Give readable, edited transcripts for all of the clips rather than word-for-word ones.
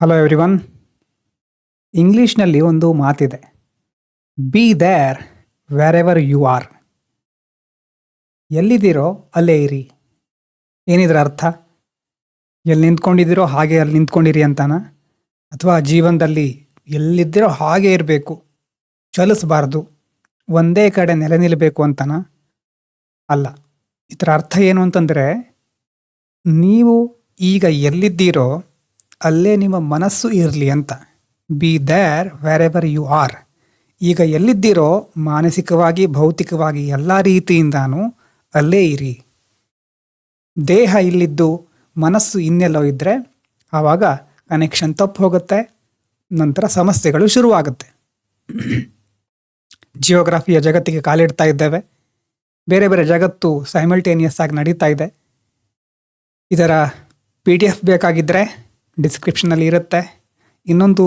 Hello everyone. ಇಂಗ್ಲೀಷ್ನಲ್ಲಿ ಒಂದು ಮಾತಿದೆ, be there wherever you are. ಎಲ್ಲಿದ್ದೀರೋ ಅಲ್ಲೇ ಇರಿ. ಏನಿದ್ರ ಅರ್ಥ? ಎಲ್ಲಿ ನಿಂತ್ಕೊಂಡಿದ್ದೀರೋ ಹಾಗೆ ಅಲ್ಲಿ ನಿಂತ್ಕೊಂಡಿರಿ ಅಂತಾನ? ಅಥವಾ ಜೀವನದಲ್ಲಿ ಎಲ್ಲಿದ್ದೀರೋ ಹಾಗೆ ಇರಬೇಕು, ಚಲಿಸಬಾರ್ದು, ಒಂದೇ ಕಡೆ ನೆಲೆ ನಿಲ್ಲಬೇಕು ಅಂತಾನ? ಅಲ್ಲ. ಇದರ ಅರ್ಥ ಏನು ಅಂತಂದರೆ, ನೀವು ಈಗ ಎಲ್ಲಿದ್ದೀರೋ ಅಲ್ಲೇ ನಿಮ್ಮ ಮನಸ್ಸು ಇರಲಿ ಅಂತ. Be there wherever you are. ಈಗ ಎಲ್ಲಿದ್ದೀರೋ ಮಾನಸಿಕವಾಗಿ, ಭೌತಿಕವಾಗಿ ಎಲ್ಲ ರೀತಿಯಿಂದಾನು ಅಲ್ಲೇ ಇರಿ. ದೇಹ ಇಲ್ಲಿದ್ದು ಮನಸ್ಸು ಇನ್ನೆಲ್ಲೋ ಇದ್ದರೆ ಆವಾಗ ಕನೆಕ್ಷನ್ ತಪ್ಪು ಹೋಗುತ್ತೆ, ನಂತರ ಸಮಸ್ಯೆಗಳು ಶುರುವಾಗುತ್ತೆ. ಜಿಯೋಗ್ರಫಿಯ ಜಗತ್ತಿಗೆ ಕಾಲಿಡ್ತಾ ಇದ್ದೇವೆ. ಬೇರೆ ಬೇರೆ ಜಗತ್ತು ಸೈಮಲ್ಟೇನಿಯಸ್ ಆಗಿ ನಡೀತಾ ಇದೆ. ಇದರ PDF ಬೇಕಾಗಿದ್ದರೆ ಡಿಸ್ಕ್ರಿಪ್ಷನಲ್ಲಿ ಇರುತ್ತೆ. ಇನ್ನೊಂದು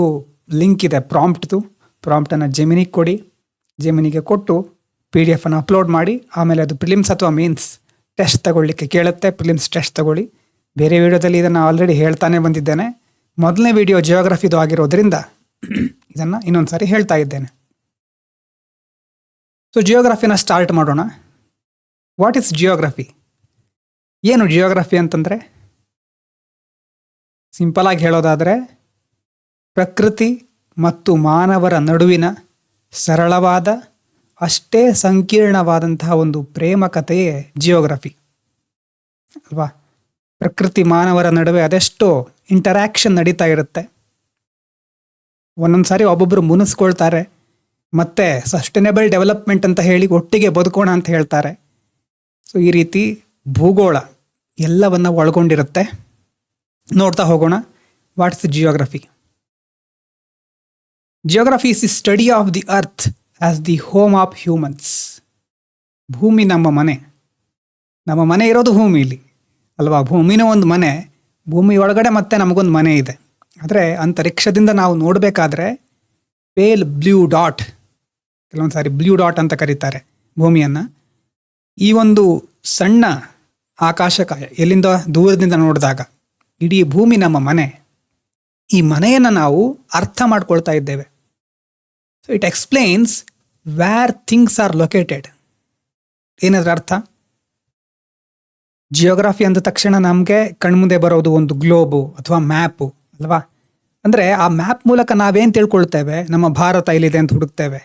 ಲಿಂಕ್ ಇದೆ ಪ್ರಾಂಪ್ಟ್ದು. ಪ್ರಾಂಪ್ಟನ್ನು ಜೆಮಿನಿಗೆ ಕೊಡಿ. ಜೆಮಿನಿಗೆ ಕೊಟ್ಟು PDF ಅನ್ನು ಅಪ್ಲೋಡ್ ಮಾಡಿ, ಆಮೇಲೆ ಅದು ಪ್ರಿಲಿಮ್ಸ್ ಅಥವಾ ಮೀನ್ಸ್ ಟೆಸ್ಟ್ ತಗೊಳ್ಳಿಕ್ಕೆ ಕೇಳುತ್ತೆ. ಪ್ರಿಲಿಮ್ಸ್ ಟೆಸ್ಟ್ ತಗೊಳ್ಳಿ. ಬೇರೆ ವಿಡಿಯೋದಲ್ಲಿ ಇದನ್ನು ಆಲ್ರೆಡಿ ಹೇಳ್ತಾನೆ ಬಂದಿದ್ದೇನೆ. ಮೊದಲನೇ ವಿಡಿಯೋ ಜಿಯೋಗ್ರಫಿದು ಆಗಿರೋದ್ರಿಂದ ಇದನ್ನು ಇನ್ನೊಂದು ಸಾರಿ ಹೇಳ್ತಾ ಇದ್ದೇನೆ. ಸೊ ಜಿಯೋಗ್ರಫಿನ ಸ್ಟಾರ್ಟ್ ಮಾಡೋಣ. What is geography? ಏನು ಜಿಯೋಗ್ರಫಿ ಅಂತಂದರೆ, ಸಿಂಪಲ್ ಆಗಿ ಹೇಳೋದಾದರೆ, ಪ್ರಕೃತಿ ಮತ್ತು ಮಾನವರ ನಡುವಿನ ಸರಳವಾದ, ಅಷ್ಟೇ ಸಂಕೀರ್ಣವಾದಂತಹ ಒಂದು ಪ್ರೇಮ ಕಥೆಯೇ ಜಿಯೋಗ್ರಫಿ ಅಲ್ವಾ? ಪ್ರಕೃತಿ ಮಾನವರ ನಡುವೆ ಅದೆಷ್ಟೋ ಇಂಟರ್ಯಾಕ್ಷನ್ ನಡೀತಾ ಇರುತ್ತೆ. ಒಂದೊಂದು ಸಾರಿ ಒಬ್ಬೊಬ್ಬರು ಮುನಿಸ್ಕೊಳ್ತಾರೆ, ಮತ್ತೆ ಸಸ್ಟೈನಬಲ್ ಡೆವಲಪ್ಮೆಂಟ್ ಅಂತ ಹೇಳಿ ಒಟ್ಟಿಗೆ ಬದುಕೋಣ ಅಂತ ಹೇಳ್ತಾರೆ. ಸೊ ಈ ರೀತಿ ಭೂಗೋಳ ಎಲ್ಲವನ್ನ ಒಳಗೊಂಡಿರುತ್ತೆ. ನೋಡ್ತಾ ಹೋಗೋಣ. What's geography? Geography is the study of the earth as the home of humans. ಭೂಮಿ ನಮ್ಮ ಮನೆ. ನಮ್ಮ ಮನೆ ಇರೋದು ಭೂಮಿಲಿ ಅಲ್ವಾ? ಭೂಮಿನೂ ಒಂದು ಮನೆ. ಭೂಮಿ ಒಳಗಡೆ ಮತ್ತೆ ನಮಗೊಂದು ಮನೆ ಇದೆ. ಆದರೆ ಅಂತರಿಕ್ಷದಿಂದ ನಾವು ನೋಡಬೇಕಾದ್ರೆ ಪೇಲ್ ಬ್ಲೂ ಡಾಟ್, ಕೆಲವೊಂದು ಸಾರಿ ಬ್ಲೂ ಡಾಟ್ ಅಂತ ಕರೀತಾರೆ ಭೂಮಿಯನ್ನು. ಈ ಒಂದು ಸಣ್ಣ ಆಕಾಶಕಾಯ ಎಲ್ಲಿಂದ ದೂರದಿಂದ ನೋಡಿದಾಗ ಇಡೀ ಭೂಮಿ ನಮ್ಮ ಮನೆ. ಈ ಮನೆಯನ್ನು ನಾವು ಅರ್ಥ ಮಾಡ್ಕೊಳ್ತಾ ಇದ್ದೇವೆ. So it explains where things are located. ಏನಾದ್ರ ಅರ್ಥ? ಜಿಯೋಗ್ರಫಿ ಅಂದ ತಕ್ಷಣ ನಮಗೆ ಕಣ್ಮುಂದೆ ಬರೋದು ಒಂದು ಗ್ಲೋಬು ಅಥವಾ ಮ್ಯಾಪು ಅಲ್ವಾ? ಅಂದರೆ ಆ ಮ್ಯಾಪ್ ಮೂಲಕ ನಾವೇನು ತಿಳ್ಕೊಳ್ತೇವೆ? ನಮ್ಮ ಭಾರತ ಎಲ್ಲಿದೆ ಅಂತ ಹುಡುಕ್ತೇವೆ.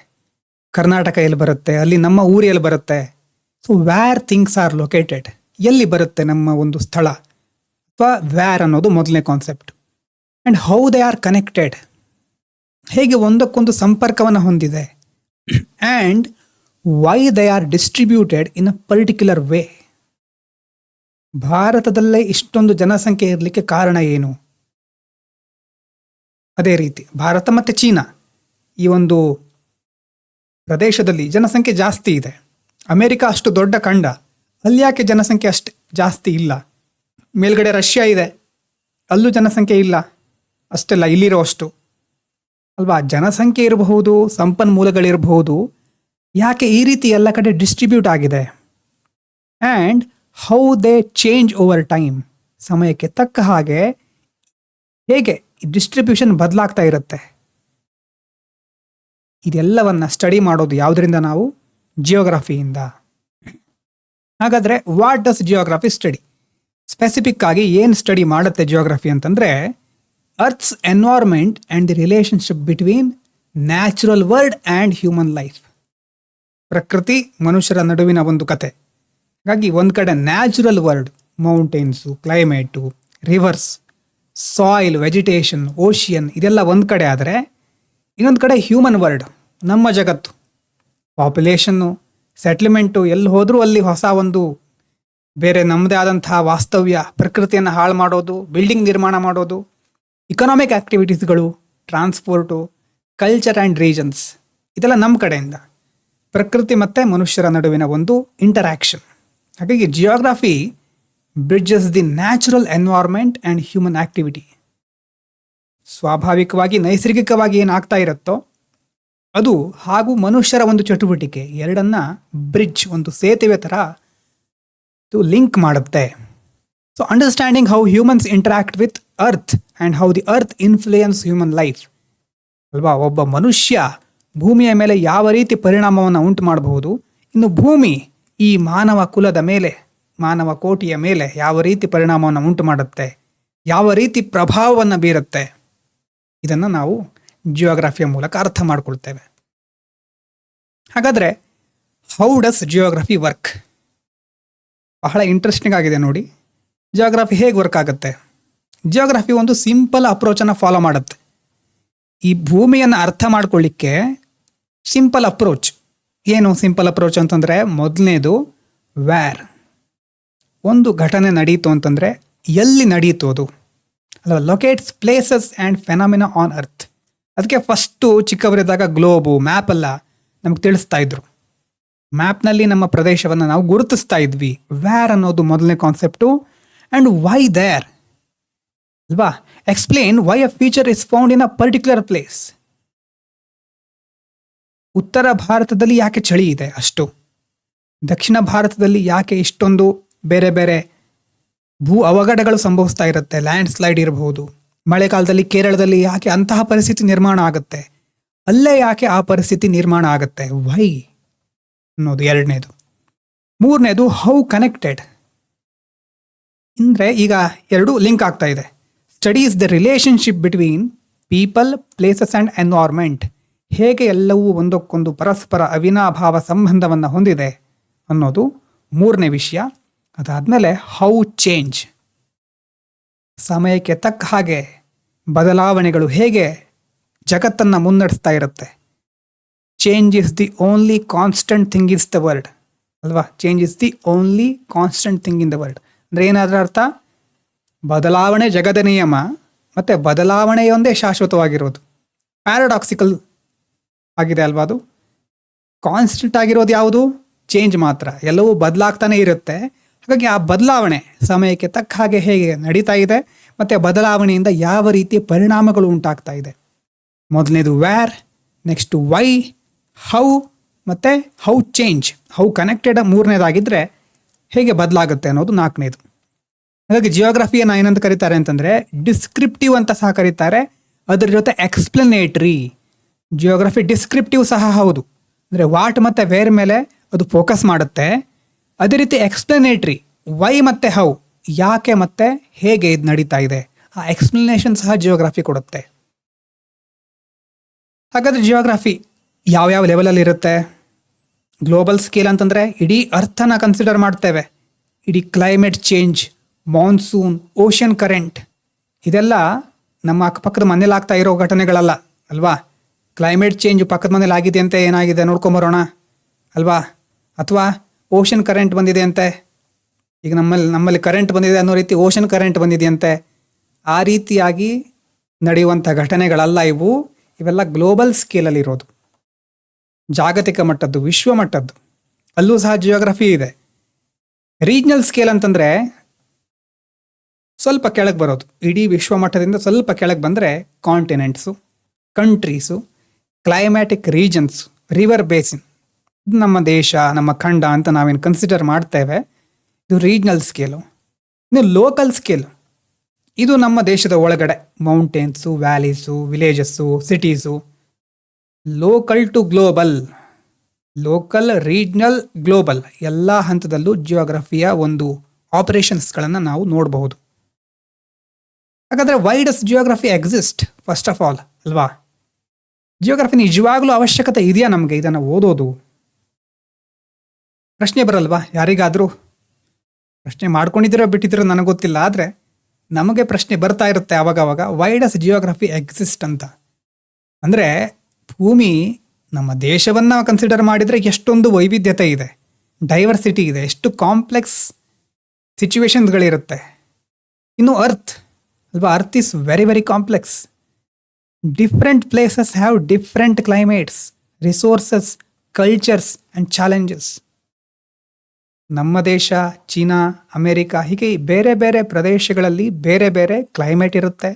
ಕರ್ನಾಟಕ ಎಲ್ಲಿ ಬರುತ್ತೆ, ಅಲ್ಲಿ ನಮ್ಮ ಊರು ಎಲ್ಲಿ ಬರುತ್ತೆ. So where things are located, ಎಲ್ಲಿ ಬರುತ್ತೆ ನಮ್ಮ ಒಂದು ಸ್ಥಳ, ಅಥವಾ ವ್ಯಾರ್ ಅನ್ನೋದು ಮೊದಲನೇ concept. And how they are connected, ಹೇಗೆ ಒಂದಕ್ಕೊಂದು ಸಂಪರ್ಕವನ್ನು ಹೊಂದಿದೆ. And Y they are distributed in a particular way. ಭಾರತದಲ್ಲೇ ಇಷ್ಟೊಂದು ಜನಸಂಖ್ಯೆ ಇರಲಿಕ್ಕೆ ಕಾರಣ ಏನು? ಅದೇ ರೀತಿ ಭಾರತ ಮತ್ತು ಚೀನಾ ಈ ಒಂದು ಪ್ರದೇಶದಲ್ಲಿ ಜನಸಂಖ್ಯೆ ಜಾಸ್ತಿ ಇದೆ. ಅಮೇರಿಕ ಅಷ್ಟು ದೊಡ್ಡ ಖಂಡ, ಅಲ್ಲಿ ಯಾಕೆ ಜನಸಂಖ್ಯೆ ಅಷ್ಟು ಜಾಸ್ತಿ ಇಲ್ಲ? ಮೇಲ್ಗಡೆ ರಷ್ಯಾ ಇದೆ, ಅಲ್ಲೂ ಜನಸಂಖ್ಯೆ ಇಲ್ಲ ಅಷ್ಟೆಲ್ಲ ಇಲ್ಲಿರೋ ಅಷ್ಟು ಅಲ್ವಾ? ಜನಸಂಖ್ಯೆ ಇರಬಹುದು, ಸಂಪನ್ಮೂಲಗಳಿರಬಹುದು, ಯಾಕೆ ಈ ರೀತಿ ಎಲ್ಲ ಕಡೆ ಡಿಸ್ಟ್ರಿಬ್ಯೂಟ್ ಆಗಿದೆ? And how they change over time, ಸಮಯಕ್ಕೆ ತಕ್ಕ ಹಾಗೆ ಹೇಗೆ ಡಿಸ್ಟ್ರಿಬ್ಯೂಷನ್ ಬದಲಾಗ್ತಾ ಇರುತ್ತೆ. ಇದೆಲ್ಲವನ್ನ ಸ್ಟಡಿ ಮಾಡೋದು ಯಾವುದರಿಂದ? ನಾವು ಜಿಯೋಗ್ರಫಿಯಿಂದ. ಹಾಗಾದರೆ what does geography study? Specific ಆಗಿ ಏನು ಸ್ಟಡಿ ಮಾಡುತ್ತೆ ಜಿಯೋಗ್ರಫಿ ಅಂತಂದರೆ, earth's environment and the relationship between natural world and human life. ಪ್ರಕೃತಿ ಮನುಷ್ಯರ ನಡುವಿನ ಒಂದು ಕತೆ. ಹಾಗಾಗಿ ಒಂದು ಕಡೆ natural world, mountains, climate, rivers, soil, vegetation, ocean, ಇದೆಲ್ಲ ಒಂದು ಕಡೆ ಆದರೆ, ಇನ್ನೊಂದು ಕಡೆ ಹ್ಯೂಮನ್ ವರ್ಲ್ಡ್, ನಮ್ಮ ಜಗತ್ತು, ಪಾಪ್ಯುಲೇಷನ್ನು, ಸೆಟ್ಲ್ಮೆಂಟು, ಎಲ್ಲಿ ಹೋದರೂ ಅಲ್ಲಿ ಹೊಸ ಒಂದು ಬೇರೆ ನಮ್ಮದೇ ಆದಂತಹ ವಾಸ್ತವ್ಯ, ಪ್ರಕೃತಿಯನ್ನು ಹಾಳು ಮಾಡೋದು, ಬಿಲ್ಡಿಂಗ್ ನಿರ್ಮಾಣ ಮಾಡೋದು, ಇಕನಾಮಿಕ್ ಆ್ಯಕ್ಟಿವಿಟೀಸ್ಗಳು, ಟ್ರಾನ್ಸ್ಪೋರ್ಟು, ಕಲ್ಚರ್ ಆ್ಯಂಡ್ ರೀಜನ್ಸ್, ಇದೆಲ್ಲ ನಮ್ಮ ಕಡೆಯಿಂದ. ಪ್ರಕೃತಿ ಮತ್ತು ಮನುಷ್ಯರ ನಡುವಿನ ಒಂದು ಇಂಟರ್ಯಾಕ್ಷನ್. ಹಾಗಾಗಿ geography bridges the natural environment and human activity. ಸ್ವಾಭಾವಿಕವಾಗಿ ನೈಸರ್ಗಿಕವಾಗಿ ಏನಾಗ್ತಾ ಇರುತ್ತೋ ಅದು ಹಾಗೂ ಮನುಷ್ಯರ ಒಂದು ಚಟುವಟಿಕೆ, ಎರಡನ್ನ ಬ್ರಿಡ್ಜ್, ಒಂದು ಸೇತುವೆ ಥರ ಲಿಂಕ್ ಮಾಡುತ್ತೆ. So understanding how humans interact with earth and how the earth influence human life ಅಲ್ವಾ. ಒಬ್ಬ ಮನುಷ್ಯ ಭೂಮಿಯ ಮೇಲೆ ಯಾವ ರೀತಿ ಪರಿಣಾಮವನ್ನು ಉಂಟು ಮಾಡಬಹುದು, ಇನ್ನು ಭೂಮಿ ಈ ಮಾನವ ಕುಲದ ಮೇಲೆ, ಮಾನವ ಕೋಟಿಯ ಮೇಲೆ ಯಾವ ರೀತಿ ಪರಿಣಾಮವನ್ನು ಉಂಟು ಮಾಡುತ್ತೆ, ಯಾವ ರೀತಿ ಪ್ರಭಾವವನ್ನು ಬೀರುತ್ತೆ, ಇದನ್ನು ನಾವು ಜಿಯೋಗ್ರಫಿಯ ಮೂಲಕ ಅರ್ಥ ಮಾಡ್ಕೊಳ್ತೇವೆ. ಹಾಗಾದರೆ ಹೌ ಡಸ್ ಜಿಯೋಗ್ರಫಿ ವರ್ಕ್? ಬಹಳ ಇಂಟ್ರೆಸ್ಟಿಂಗ್ ಆಗಿದೆ ನೋಡಿ. ಜಿಯೋಗ್ರಫಿ ಹೇಗೆ ವರ್ಕ್ ಆಗುತ್ತೆ? ಜಿಯೋಗ್ರಫಿ ಒಂದು ಸಿಂಪಲ್ ಅಪ್ರೋಚನ್ನು ಫಾಲೋ ಮಾಡುತ್ತೆ. ಈ ಭೂಮಿಯನ್ನು ಅರ್ಥ ಮಾಡ್ಕೊಳ್ಳಿಕ್ಕೆ ಸಿಂಪಲ್ ಅಪ್ರೋಚ್. ಏನು ಸಿಂಪಲ್ ಅಪ್ರೋಚ್ ಅಂತಂದರೆ, ಮೊದಲನೇದು ವ್ಯಾರ್. ಒಂದು ಘಟನೆ ನಡೀತು ಅಂತಂದರೆ ಎಲ್ಲಿ ನಡೀತು ಅದು, ಅಲ್ವಾ. ಲೊಕೇಟ್ಸ್ places and phenomena on earth. ಅದಕ್ಕೆ ಫಸ್ಟು ಚಿಕ್ಕವರಿದ್ದಾಗ ಗ್ಲೋಬು, ಮ್ಯಾಪ್ ಎಲ್ಲ ನಮ್ಗೆ ತಿಳಿಸ್ತಾ ಇದ್ರು. ಮ್ಯಾಪ್ನಲ್ಲಿ ನಮ್ಮ ಪ್ರದೇಶವನ್ನು ನಾವು ಗುರುತಿಸ್ತಾ ಇದ್ವಿ. ವ್ಯಾರ್ ಅನ್ನೋದು ಮೊದಲನೇ ಕಾನ್ಸೆಪ್ಟು. ಆ್ಯಂಡ್ ವೈ ದೇರ್ ಅಲ್ವಾ. Explain why a feature is found in a particular place. ಉತ್ತರ ಭಾರತದಲ್ಲಿ ಯಾಕೆ ಚಳಿ ಇದೆ ಅಷ್ಟು, ದಕ್ಷಿಣ ಭಾರತದಲ್ಲಿ ಯಾಕೆ ಇಷ್ಟೊಂದು ಬೇರೆ ಬೇರೆ ಭೂ ಅವಘಡಗಳು ಸಂಭವಿಸ್ತಾ ಇರುತ್ತೆ, ಲ್ಯಾಂಡ್ ಸ್ಲೈಡ್ ಇರಬಹುದು. ಮಳೆಗಾಲದಲ್ಲಿ ಕೇರಳದಲ್ಲಿ ಯಾಕೆ ಅಂತಹ ಪರಿಸ್ಥಿತಿ ನಿರ್ಮಾಣ ಆಗುತ್ತೆ, ಅಲ್ಲೇ ಯಾಕೆ ಆ ಪರಿಸ್ಥಿತಿ ನಿರ್ಮಾಣ ಆಗುತ್ತೆ, ವೈ ಅನ್ನೋದು ಎರಡನೇದು. ಮೂರನೇದು ಹೌ ಕನೆಕ್ಟೆಡ್. ಅಂದರೆ ಈಗ ಎರಡು ಲಿಂಕ್ ಆಗ್ತಾ ಇದೆ. Studies the relationship between people, places and environment. ಹೇಗೆ ಎಲ್ಲವೂ ಒಂದಕ್ಕೊಂದು ಪರಸ್ಪರ ಅವಿನಾಭಾವ ಸಂಬಂಧವನ್ನು ಹೊಂದಿದೆ ಅನ್ನೋದು ಮೂರನೇ ವಿಷಯ. ಅದಾದಮೇಲೆ ಹೌ ಚೇಂಜ್, ಸಮಯಕ್ಕೆ ತಕ್ಕ ಹಾಗೆ ಬದಲಾವಣೆಗಳು ಹೇಗೆ ಜಗತ್ತನ್ನು ಮುನ್ನಡೆಸ್ತಾ ಇರುತ್ತೆ. Change is the only constant thing is the world ಅಲ್ವಾ. Change is the only constant thing in the world ಅಂದರೆ ಏನಾದರೂ ಅರ್ಥ, ಬದಲಾವಣೆ ಜಗದ ನಿಯಮ ಮತ್ತು ಬದಲಾವಣೆಯೊಂದೇ ಶಾಶ್ವತವಾಗಿರೋದು. ಪ್ಯಾರಾಡಾಕ್ಸಿಕಲ್ ಆಗಿದೆ ಅಲ್ವಾ ಅದು. ಕಾನ್ಸ್ಟೆಂಟ್ ಆಗಿರೋದು ಯಾವುದು? ಚೇಂಜ್ ಮಾತ್ರ. ಎಲ್ಲವೂ ಬದಲಾಗ್ತಾನೆ ಇರುತ್ತೆ. ಹಾಗಾಗಿ ಆ ಬದಲಾವಣೆ ಸಮಯಕ್ಕೆ ತಕ್ಕ ಹಾಗೆ ಹೇಗೆ ನಡೀತಾ ಇದೆ ಮತ್ತು ಬದಲಾವಣೆಯಿಂದ ಯಾವ ರೀತಿಯ ಪರಿಣಾಮಗಳು ಉಂಟಾಗ್ತಾ ಇದೆ. ಮೊದಲನೇದು ವ್ಯಾರ್, ನೆಕ್ಸ್ಟು ವೈ, ಹೌ ಮತ್ತು ಹೌ ಚೇಂಜ್, ಹೌ ಕನೆಕ್ಟೆಡ್ ಮೂರನೇದಾಗಿದ್ದರೆ ಹೇಗೆ ಬದಲಾಗುತ್ತೆ ಅನ್ನೋದು ನಾಲ್ಕನೇದು. ಹಾಗಾಗಿ ಜಿಯೋಗ್ರಫಿಯನ್ನು ಏನಂತ ಕರೀತಾರೆ ಅಂತಂದರೆ ಡಿಸ್ಕ್ರಿಪ್ಟಿವ್ ಅಂತ ಸಹ ಕರೀತಾರೆ. ಅದರ ಜೊತೆ ಎಕ್ಸ್ಪ್ಲನೇಟ್ರಿ. ಜಿಯೋಗ್ರಫಿ ಡಿಸ್ಕ್ರಿಪ್ಟಿವ್ ಸಹ ಹೌದು, ಅಂದರೆ ವಾಟ್ ಮತ್ತು ವೇರ್ ಮೇಲೆ ಅದು ಫೋಕಸ್ ಮಾಡುತ್ತೆ. ಅದೇ ರೀತಿ ಎಕ್ಸ್ಪ್ಲನೇಟ್ರಿ, ವೈ ಮತ್ತು ಹೌ, ಯಾಕೆ ಮತ್ತು ಹೇಗೆ ಇದು ನಡೀತಾ ಇದೆ, ಆ ಎಕ್ಸ್ಪ್ಲನೇಷನ್ ಸಹ ಜಿಯೋಗ್ರಫಿ ಕೊಡುತ್ತೆ. ಹಾಗಾದರೆ ಜಿಯೋಗ್ರಫಿ ಯಾವ್ಯಾವ ಲೆವೆಲಲ್ಲಿ ಇರುತ್ತೆ? ಗ್ಲೋಬಲ್ ಸ್ಕೇಲ್ ಅಂತಂದರೆ ಇಡೀ ಅರ್ಥನ ಕನ್ಸಿಡರ್ ಮಾಡ್ತೇವೆ. ಇಡೀ climate change, monsoon, ocean current, ಇದೆಲ್ಲ ನಮ್ಮ ಅಕ್ಕಪಕ್ಕದ ಮನೇಲಿ ಆಗ್ತಾ ಇರೋ ಘಟನೆಗಳಲ್ಲ ಅಲ್ವಾ. ಕ್ಲೈಮೇಟ್ ಚೇಂಜ್ ಪಕ್ಕದ ಮನೇಲಿ ಆಗಿದೆ ಅಂತೆ, ಏನಾಗಿದೆ ನೋಡ್ಕೊಂಬರೋಣ ಅಲ್ವಾ. ಅಥವಾ ಓಷನ್ ಕರೆಂಟ್ ಬಂದಿದೆ ಅಂತೆ, ಈಗ ನಮ್ಮಲ್ಲಿ ಕರೆಂಟ್ ಬಂದಿದೆ ಅನ್ನೋ ರೀತಿ ಓಷನ್ ಕರೆಂಟ್ ಬಂದಿದೆಯಂತೆ. ಆ ರೀತಿಯಾಗಿ ನಡೆಯುವಂಥ ಘಟನೆಗಳಲ್ಲ ಇವು. ಇವೆಲ್ಲ ಗ್ಲೋಬಲ್ ಸ್ಕೇಲಲ್ಲಿರೋದು, ಜಾಗತಿಕ ಮಟ್ಟದ್ದು, ವಿಶ್ವ ಮಟ್ಟದ್ದು. ಅಲ್ಲೂ ಸಹ ಜಿಯೋಗ್ರಫಿ ಇದೆ. ರೀಜ್ನಲ್ ಸ್ಕೇಲ್ ಅಂತಂದರೆ ಸ್ವಲ್ಪ ಕೆಳಗೆ ಬರೋದು. ಇಡೀ ವಿಶ್ವ ಮಟ್ಟದಿಂದ ಸ್ವಲ್ಪ ಕೆಳಗೆ ಬಂದರೆ continents, countries, climatic regions, river basin, ನಮ್ಮ ದೇಶ, ನಮ್ಮ ಖಂಡ ಅಂತ ನಾವೇನು ಕನ್ಸಿಡರ್ ಮಾಡ್ತೇವೆ, ಇದು ರೀಜ್ನಲ್ ಸ್ಕೇಲು. ಇನ್ನು ಲೋಕಲ್ ಸ್ಕೇಲು, ಇದು ನಮ್ಮ ದೇಶದ ಒಳಗಡೆ mountains, valleys, villages, cities. Local to global, local, regional, global ಎಲ್ಲ ಹಂತದಲ್ಲೂ ಜಿಯೋಗ್ರಫಿಯ ಒಂದು ಆಪರೇಷನ್ಸ್ಗಳನ್ನು ನಾವು ನೋಡಬಹುದು. ಹಾಗಾದರೆ why does geography exist first of all ಅಲ್ವಾ. ಜಿಯೋಗ್ರಫಿ ನಿಜವಾಗ್ಲೂ ಅವಶ್ಯಕತೆ ಇದೆಯಾ ನಮಗೆ ಇದನ್ನು ಓದೋದು? ಪ್ರಶ್ನೆ ಬರಲ್ವಾ ಯಾರಿಗಾದರೂ? ಪ್ರಶ್ನೆ ಮಾಡ್ಕೊಂಡಿದ್ದೀರೋ ಬಿಟ್ಟಿದ್ದೀರೋ ನನಗೆ ಗೊತ್ತಿಲ್ಲ, ಆದರೆ ನಮಗೆ ಪ್ರಶ್ನೆ ಬರ್ತಾ ಇರುತ್ತೆ ಆವಾಗವಾಗ, ವೈ ಡಸ್ ಜಿಯೋಗ್ರಫಿ ಎಕ್ಸಿಸ್ಟ್ ಅಂತ. ಅಂದರೆ ಭೂಮಿ, ನಮ್ಮ ದೇಶವನ್ನು ಕನ್ಸಿಡರ್ ಮಾಡಿದರೆ ಎಷ್ಟೊಂದು ವೈವಿಧ್ಯತೆ ಇದೆ, ಡೈವರ್ಸಿಟಿ ಇದೆ, ಎಷ್ಟು ಕಾಂಪ್ಲೆಕ್ಸ್ ಸಿಚುವೇಶನ್ಸ್ಗಳಿರುತ್ತೆ. ಇನ್ನು ಅರ್ತ್ ಅಲ್ವಾ, earth is very very complex. Different places have different climates, resources, cultures and challenges. ನಮ್ಮ ದೇಶ, ಚೀನಾ, ಅಮೇರಿಕಾ, ಹೀಗೆ ಬೇರೆ ಬೇರೆ ಪ್ರದೇಶಗಳಲ್ಲಿ ಬೇರೆ ಬೇರೆ ಕ್ಲೈಮೇಟ್ ಇರುತ್ತೆ,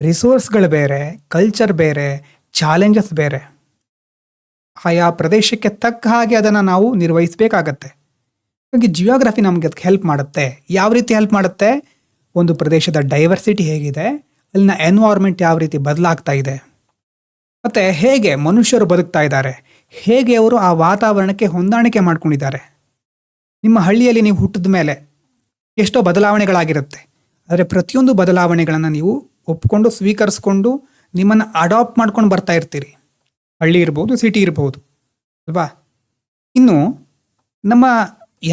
ರಿಸೋರ್ಸ್ಗಳು ಬೇರೆ, ಕಲ್ಚರ್ ಬೇರೆ, ಚಾಲೆಂಜಸ್ ಬೇರೆ. ಆಯಾ ಪ್ರದೇಶಕ್ಕೆ ತಕ್ಕ ಹಾಗೆ ಅದನ್ನು ನಾವು ನಿರ್ವಹಿಸಬೇಕಾಗತ್ತೆ. ಹಾಗಾಗಿ ಜಿಯೋಗ್ರಫಿ ನಮಗೆ ಅದಕ್ಕೆ ಹೆಲ್ಪ್ ಮಾಡುತ್ತೆ. ಯಾವ ರೀತಿ ಹೆಲ್ಪ್ ಮಾಡುತ್ತೆ? ಒಂದು ಪ್ರದೇಶದ ಡೈವರ್ಸಿಟಿ ಹೇಗಿದೆ, ಅಲ್ಲಿನ ಎನ್ವೈರ್ಮೆಂಟ್ ಯಾವ ರೀತಿ ಬದಲಾಗ್ತಾ ಇದೆ, ಮತ್ತು ಹೇಗೆ ಮನುಷ್ಯರು ಬದುಕ್ತಾ ಇದ್ದಾರೆ, ಹೇಗೆ ಅವರು ಆ ವಾತಾವರಣಕ್ಕೆ ಹೊಂದಾಣಿಕೆ ಮಾಡ್ಕೊಂಡಿದ್ದಾರೆ. ನಿಮ್ಮ ಹಳ್ಳಿಯಲ್ಲಿ ನೀವು ಹುಟ್ಟಿದ ಮೇಲೆ ಎಷ್ಟೋ ಬದಲಾವಣೆಗಳಾಗಿರುತ್ತೆ, ಆದರೆ ಪ್ರತಿಯೊಂದು ಬದಲಾವಣೆಗಳನ್ನು ನೀವು ಒಪ್ಕೊಂಡು ಸ್ವೀಕರಿಸ್ಕೊಂಡು ನಿಮ್ಮನ್ನು ಅಡಾಪ್ಟ್ ಮಾಡ್ಕೊಂಡು ಬರ್ತಾ ಇರ್ತೀರಿ. ಹಳ್ಳಿ ಇರ್ಬೋದು, ಸಿಟಿ ಇರ್ಬೋದು ಅಲ್ವಾ. ಇನ್ನು ನಮ್ಮ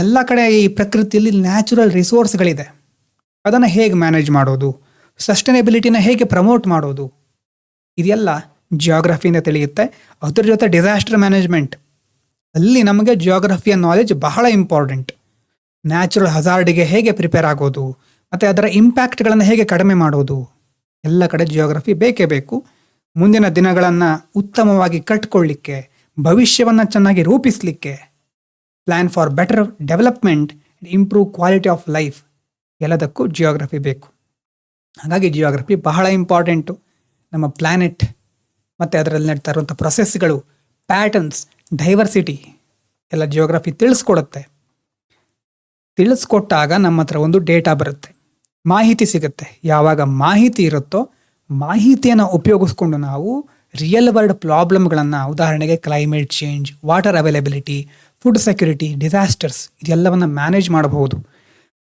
ಎಲ್ಲ ಕಡೆ ಈ ಪ್ರಕೃತಿಯಲ್ಲಿ ನ್ಯಾಚುರಲ್ ರಿಸೋರ್ಸ್ಗಳಿದೆ, ಅದನ್ನು ಹೇಗೆ ಮ್ಯಾನೇಜ್ ಮಾಡೋದು, ಸಸ್ಟೈನಬಿಲಿಟಿನ ಹೇಗೆ ಪ್ರಮೋಟ್ ಮಾಡೋದು, ಇದೆಲ್ಲ ಜಿಯೋಗ್ರಫಿಯಿಂದ ತಿಳಿಯುತ್ತೆ. ಅದ್ರ ಜೊತೆ ಡಿಸಾಸ್ಟರ್ ಮ್ಯಾನೇಜ್ಮೆಂಟ್, ಅಲ್ಲಿ ನಮಗೆ ಜಿಯೋಗ್ರಫಿಯ ನಾಲೆಜ್ ಬಹಳ ಇಂಪಾರ್ಟೆಂಟ್. ನ್ಯಾಚುರಲ್ ಹಜಾರ್ಡಿಗೆ ಹೇಗೆ ಪ್ರಿಪೇರ್ ಆಗೋದು ಮತ್ತು ಅದರ ಇಂಪ್ಯಾಕ್ಟ್ಗಳನ್ನು ಹೇಗೆ ಕಡಿಮೆ ಮಾಡೋದು, ಎಲ್ಲ ಕಡೆ ಜಿಯೋಗ್ರಫಿ ಬೇಕೇ ಬೇಕು. ಮುಂದಿನ ದಿನಗಳನ್ನು ಉತ್ತಮವಾಗಿ ಕಟ್ಕೊಳ್ಳಿಕ್ಕೆ, ಭವಿಷ್ಯವನ್ನು ಚೆನ್ನಾಗಿ ರೂಪಿಸಲಿಕ್ಕೆ, plan for better development, improve quality of life, ಎಲ್ಲದಕ್ಕೂ ಜಿಯೋಗ್ರಫಿ ಬೇಕು. ಹಾಗಾಗಿ ಜಿಯೋಗ್ರಫಿ ಬಹಳ ಇಂಪಾರ್ಟೆಂಟು. ನಮ್ಮ ಪ್ಲ್ಯಾನೆಟ್ ಮತ್ತು ಅದರಲ್ಲಿ ನಡೀತಾ ಇರುವಂಥ ಪ್ರೊಸೆಸ್ಗಳು, ಪ್ಯಾಟರ್ನ್ಸ್, ಡೈವರ್ಸಿಟಿ ಎಲ್ಲ ಜಿಯೋಗ್ರಫಿ ತಿಳಿಸ್ಕೊಡುತ್ತೆ. ತಿಳಿಸ್ಕೊಟ್ಟಾಗ ನಮ್ಮ ಹತ್ರ ಒಂದು ಡೇಟಾ ಬರುತ್ತೆ, ಮಾಹಿತಿ ಸಿಗುತ್ತೆ. ಯಾವಾಗ ಮಾಹಿತಿ ಇರುತ್ತೋ ಮಾಹಿತಿಯನ್ನು ಉಪಯೋಗಿಸ್ಕೊಂಡು ನಾವು ರಿಯಲ್ ವರ್ಲ್ಡ್ ಪ್ರಾಬ್ಲಮ್ಗಳನ್ನು, ಉದಾಹರಣೆಗೆ climate change, water availability, food security, disasters, ಇದೆಲ್ಲವನ್ನು ಮ್ಯಾನೇಜ್ ಮಾಡಬಹುದು.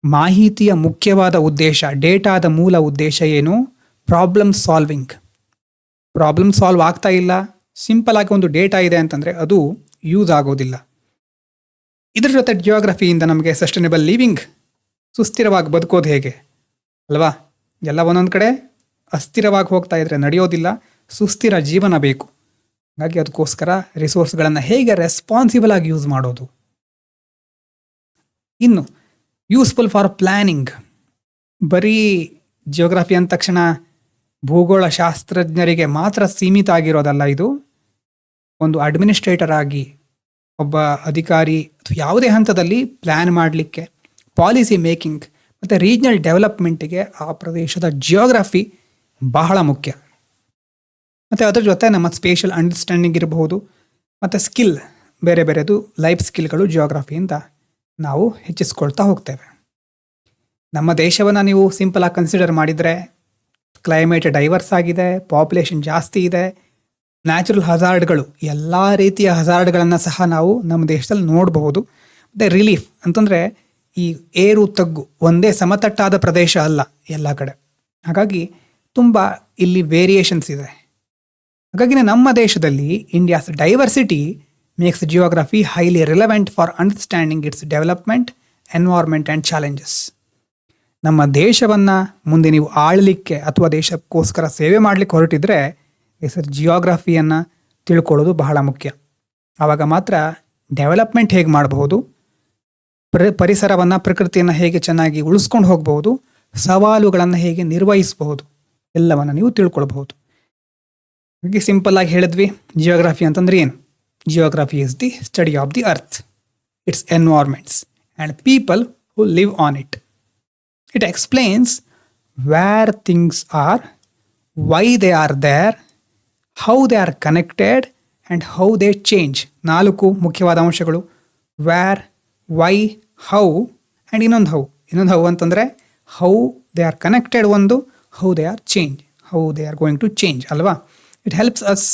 ಮಾಹಿತಿಯ ಮುಖ್ಯವಾದ ಉದ್ದೇಶ, ಡೇಟಾದ ಮೂಲ ಉದ್ದೇಶ ಏನು? Problem solving. ಪ್ರಾಬ್ಲಮ್ ಸಾಲ್ವ್ ಆಗ್ತಾ ಇಲ್ಲ, ಸಿಂಪಲ್ ಆಗಿ ಒಂದು ಡೇಟಾ ಇದೆ ಅಂತಂದರೆ ಅದು ಯೂಸ್ ಆಗೋದಿಲ್ಲ. ಇದ್ರ ಜೊತೆ ಜಿಯೋಗ್ರಫಿಯಿಂದ ನಮಗೆ ಸಸ್ಟೈನಬಲ್ ಲಿವಿಂಗ್, ಸುಸ್ಥಿರವಾಗಿ ಬದುಕೋದು ಹೇಗೆ ಅಲ್ವಾ. ಎಲ್ಲ ಒಂದೊಂದು ಕಡೆ ಅಸ್ಥಿರವಾಗಿ ಹೋಗ್ತಾ ಇದ್ರೆ ನಡೆಯೋದಿಲ್ಲ, ಸುಸ್ಥಿರ ಜೀವನ ಬೇಕು. ಹಾಗಾಗಿ ಅದಕ್ಕೋಸ್ಕರ ರಿಸೋರ್ಸ್ಗಳನ್ನು ಹೇಗೆ ರೆಸ್ಪಾನ್ಸಿಬಲ್ ಆಗಿ ಯೂಸ್ ಮಾಡೋದು. ಇನ್ನು ಯೂಸ್ಫುಲ್ ಫಾರ್ ಪ್ಲ್ಯಾನಿಂಗ್. ಬರೀ ಜಿಯೋಗ್ರಫಿ ಅಂದ ತಕ್ಷಣ ಭೂಗೋಳ ಶಾಸ್ತ್ರಜ್ಞರಿಗೆ ಮಾತ್ರ ಸೀಮಿತ ಆಗಿರೋದಲ್ಲ. ಇದು ಒಂದು ಅಡ್ಮಿನಿಸ್ಟ್ರೇಟರ್ ಆಗಿ, ಒಬ್ಬ ಅಧಿಕಾರಿ ಅಥವಾ ಯಾವುದೇ ಹಂತದಲ್ಲಿ ಪ್ಲ್ಯಾನ್ ಮಾಡಲಿಕ್ಕೆ, ಪಾಲಿಸಿ ಮೇಕಿಂಗ್ ಮತ್ತು ರೀಜ್ನಲ್ ಡೆವಲಪ್ಮೆಂಟಿಗೆ ಆ ಪ್ರದೇಶದ ಜಿಯೋಗ್ರಫಿ ಬಹಳ ಮುಖ್ಯ. ಮತ್ತು ಅದರ ಜೊತೆ ನಮ್ಮ ಸ್ಪೇಷಲ್ ಅಂಡರ್ಸ್ಟ್ಯಾಂಡಿಂಗ್ ಇರಬಹುದು, ಮತ್ತು ಸ್ಕಿಲ್, ಬೇರೆ ಬೇರೆದು ಲೈಫ್ ಸ್ಕಿಲ್ಗಳು ಜಿಯೋಗ್ರಫಿಯಿಂದ ನಾವು ಹೆಚ್ಚಿಸ್ಕೊಳ್ತಾ ಹೋಗ್ತೇವೆ. ನಮ್ಮ ದೇಶವನ್ನು ನೀವು ಸಿಂಪಲಾಗಿ ಕನ್ಸಿಡರ್ ಮಾಡಿದರೆ ಕ್ಲೈಮೇಟ್ ಡೈವರ್ಸ್ ಆಗಿದೆ, ಪಾಪ್ಯುಲೇಷನ್ ಜಾಸ್ತಿ ಇದೆ, ನ್ಯಾಚುರಲ್ ಹಜಾರ್ಡ್ಗಳು, ಎಲ್ಲ ರೀತಿಯ ಹಜಾರ್ಡ್ಗಳನ್ನು ಸಹ ನಾವು ನಮ್ಮ ದೇಶದಲ್ಲಿ ನೋಡಬಹುದು. ಮತ್ತು ರಿಲೀಫ್ ಅಂತಂದರೆ ಈ ಏರು ತಗ್ಗು, ಒಂದೇ ಸಮತಟ್ಟಾದ ಪ್ರದೇಶ ಅಲ್ಲ ಎಲ್ಲ ಕಡೆ. ಹಾಗಾಗಿ ತುಂಬ ಇಲ್ಲಿ ವೇರಿಯೇಷನ್ಸ್ ಇದೆ. ಹಾಗಾಗಿ ನಮ್ಮ ದೇಶದಲ್ಲಿ India's diversity makes geography highly relevant for understanding it's development, environment and challenges. ನಮ್ಮ ದೇಶವನ್ನು ಮುಂದೆ ನೀವು ಆಳಲಿಕ್ಕೆ ಅಥವಾ ದೇಶಕ್ಕೋಸ್ಕರ ಸೇವೆ ಮಾಡಲಿಕ್ಕೆ ಹೊರಟಿದ್ರೆ ಜಿಯೋಗ್ರಫಿಯನ್ನು ತಿಳ್ಕೊಳ್ಳೋದು ಬಹಳ ಮುಖ್ಯ. ಆವಾಗ ಮಾತ್ರ ಡೆವಲಪ್ಮೆಂಟ್ ಹೇಗೆ ಮಾಡಬಹುದು, ಪರಿಸರವನ್ನು, ಪ್ರಕೃತಿಯನ್ನು ಹೇಗೆ ಚೆನ್ನಾಗಿ ಉಳಿಸ್ಕೊಂಡು ಹೋಗಬಹುದು, ಸವಾಲುಗಳನ್ನು ಹೇಗೆ ನಿರ್ವಹಿಸಬಹುದು, ಎಲ್ಲವನ್ನು ನೀವು ತಿಳ್ಕೊಳ್ಬಹುದು. ಹಾಗೆ ಸಿಂಪಲ್ ಆಗಿ ಹೇಳಿದ್ವಿ, ಜಿಯೋಗ್ರಫಿ ಅಂತಂದ್ರೆ ಏನು? Geography is the study of the earth, its environments and people who live on it. It explains where things are, why they are there, how they are connected and how they change. 4 ಮುಖ್ಯವಾದ ಅಂಶಗಳು: where, why, how and ಇನ್ನೊಂದು how ಅಂತಂದರೆ how they are connected ಒಂದು, how they are change, how they are going to change ಅಲ್ವಾ. It helps us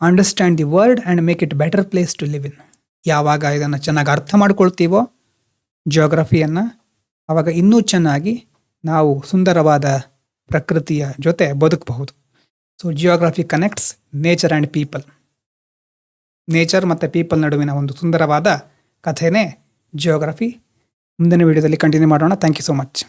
understand the world and make it better place to live in. ಯಾವಾಗ ಇದನ್ನು ಚೆನ್ನಾಗಿ ಅರ್ಥ ಮಾಡ್ಕೊಳ್ತೀವೋ ಜಿಯೋಗ್ರಫಿಯನ್ನು, ಆವಾಗ ಇನ್ನೂ ಚೆನ್ನಾಗಿ ನಾವು ಸುಂದರವಾದ ಪ್ರಕೃತಿಯ ಜೊತೆ ಬದುಕಬಹುದು. So geography connects nature and people. Nature ಮತ್ತು ಪೀಪಲ್ ನಡುವಿನ ಒಂದು ಸುಂದರವಾದ ಕಥೆನೇ ಜಿಯೋಗ್ರಫಿ. ಮುಂದಿನ ವಿಡಿಯೋದಲ್ಲಿ ಕಂಟಿನ್ಯೂ ಮಾಡೋಣ. Thank you so much.